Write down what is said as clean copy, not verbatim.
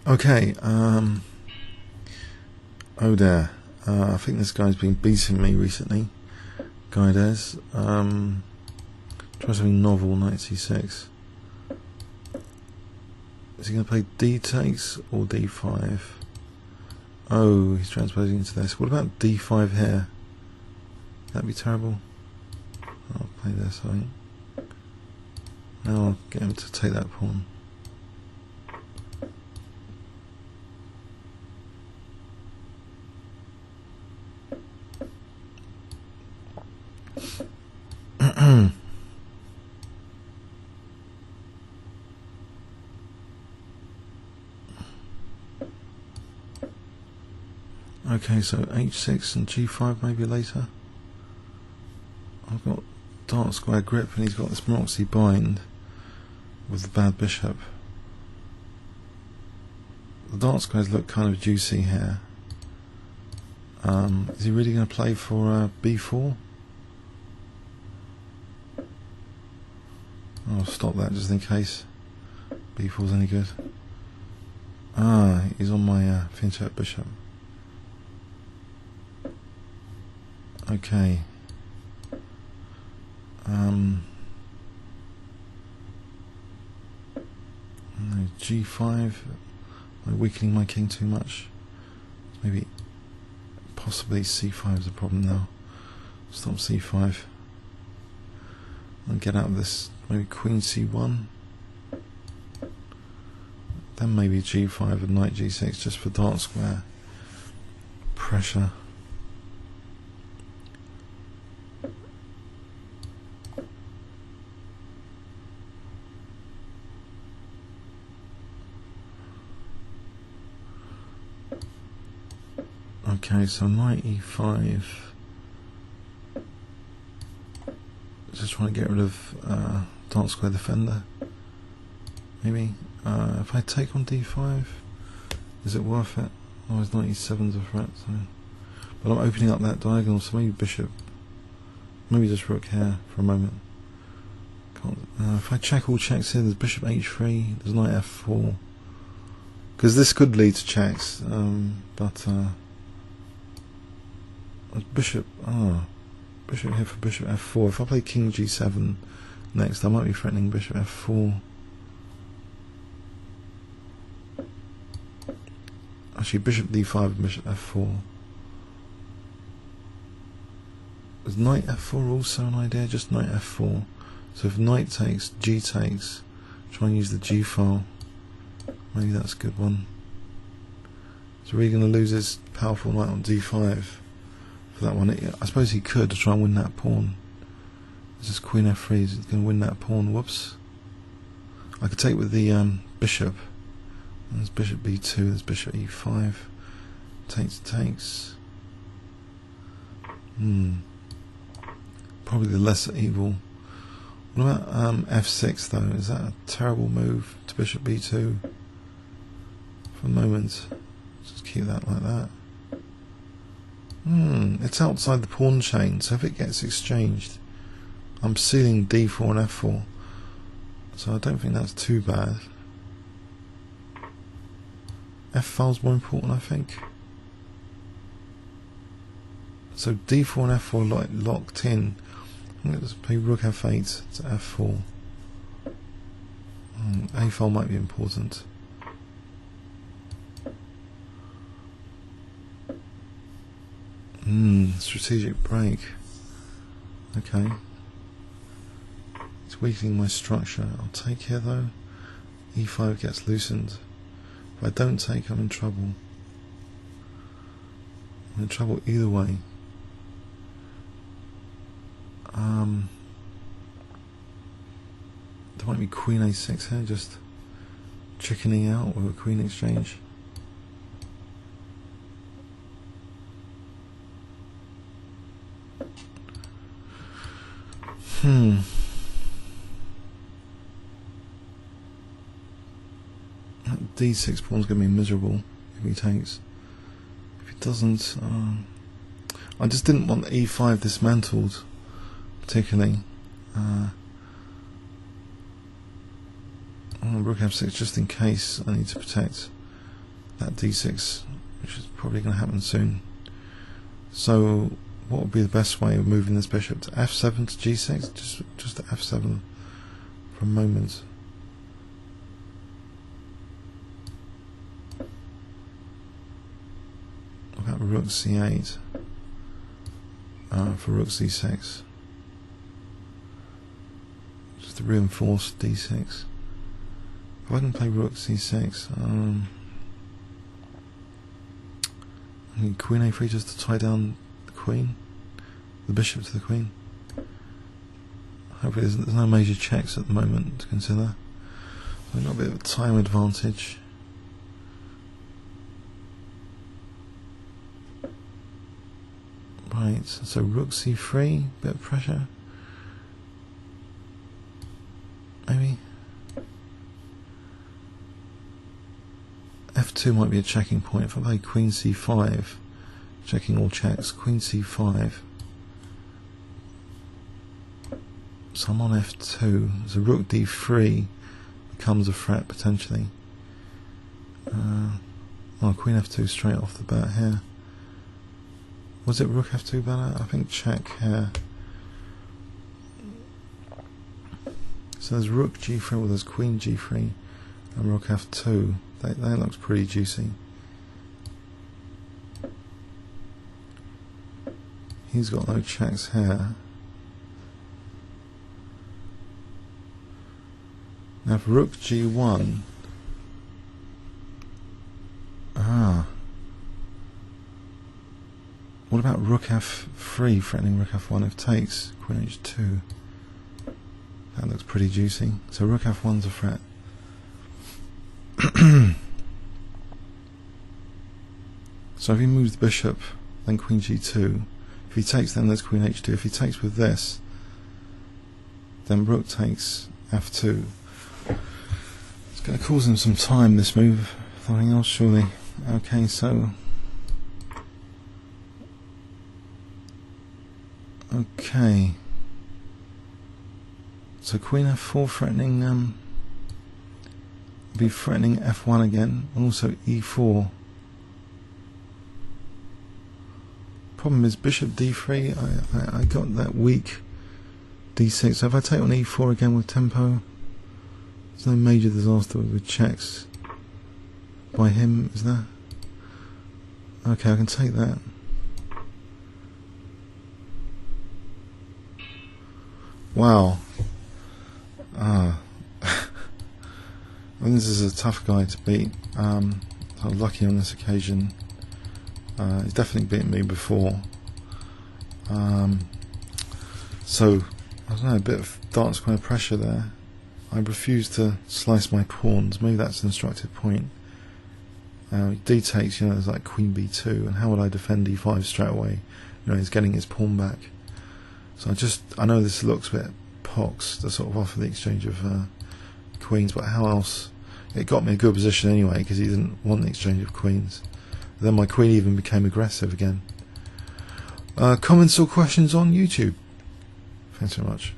Okay, oh there. I think this guy's been beating me recently. Guidez. Try something novel, knight c6. Is he going to play d takes or d5? Oh, he's transposing into this. What about d5 here? That'd be terrible. I'll play this, I think. Now I'll get him to take that pawn. Okay, so h6 and g5 maybe later. I've got dark square grip and he's got this Moxie bind with the bad bishop. The dark squares look kind of juicy here. Is he really going to play for b4? I'll stop that just in case b4's any good. Ah, he's on my fin-check bishop. Okay. No, g5. Am I weakening my king too much? Maybe, possibly c5 is a problem now. Stop c5. And get out of this. Maybe queen c1. Then maybe g5 and knight g6 just for dark square pressure. Okay, so knight e5. Just trying to get rid of dark square defender. Maybe if I take on d5, is it worth it? Otherwise knight e7's a threat. So. But I'm opening up that diagonal, so maybe bishop. Maybe just rook here for a moment. If I check all checks here, there's bishop h3, there's knight f4. Because this could lead to checks, but bishop here for bishop f4. If I play king g7 next, I might be threatening bishop f4. Actually, bishop d5 and bishop f4. Is knight f4 also an idea? Just knight f4. So if knight takes, g takes, try and use the g file. Maybe that's a good one. Is he really going to lose his powerful knight on d5 for that one? I suppose he could try and win that pawn. This is queen f3. He's going to win that pawn. Whoops. I could take with the bishop. There's bishop b2. There's bishop e5. Takes. Probably the lesser evil. What about f6 though? Is that a terrible move to bishop b2? For a moment, just keep that like that. It's outside the pawn chain, so if it gets exchanged, I'm sealing d4 and f4. So I don't think that's too bad. F-file's more important, I think. So d4 and f4 locked in. I'm going to play rook f8 to f4. A-file might be important. Strategic break. Okay. It's weakening my structure. I'll take here though. E5 gets loosened. If I don't take, I'm in trouble. I'm in trouble either way. There might be queen a6 here, just chickening out with a queen exchange. That d6 pawn's going to be miserable if he takes. If he doesn't, I just didn't want e5 dismantled, particularly. Rook f6 just in case I need to protect that d6, which is probably going to happen soon. So what would be the best way of moving this bishop? To f7 to g6? Just to f7 for a moment. What about rook c8 for rook c6? Just to reinforce d6. If I can play rook c6, I need queen a3 just to tie down the queen, the bishop to the queen. Hopefully there's no major checks at the moment to consider. So I've got a bit of a time advantage. Right, so rook c3, bit of pressure. Maybe. f2 might be a checking point. If I play queen c5, checking all checks, queen c5. So I'm on f2. So rook d3 becomes a threat potentially. Oh, queen f2 straight off the bat here. Was it rook f2 better? I think check here. So there's rook g3, well there's queen g3 and rook f2. That looks pretty juicy. He's got no checks here. Now for rook g1, what about rook f3 threatening rook f1 if takes, queen h2? That looks pretty juicy. So rook f1's a threat. So if he moves the bishop, then queen g2. If he takes, then there's queen h2. If he takes with this, then rook takes f2. It's going to cause him some time, this move. If nothing else, surely. Okay, so okay. So queen f4 threatening be threatening f1 again, and also e4. Problem is bishop d3. I got that weak d6. So if I take on e4 again with tempo, there's no major disaster with checks by him, is there? Okay, I can take that. Wow. I think this is a tough guy to beat. I'm lucky on this occasion. He's definitely beaten me before. So, I don't know, a bit of dark square pressure there. I refuse to slice my pawns. Maybe that's an instructive point. D takes, you know, there's like queen b2, and how would I defend e5 straight away? You know, he's getting his pawn back. So I know this looks a bit pox to sort of offer the exchange of queens, but how else? It got me a good position anyway because he didn't want the exchange of queens. Then my queen even became aggressive again. Comments or questions on YouTube? Thanks so much.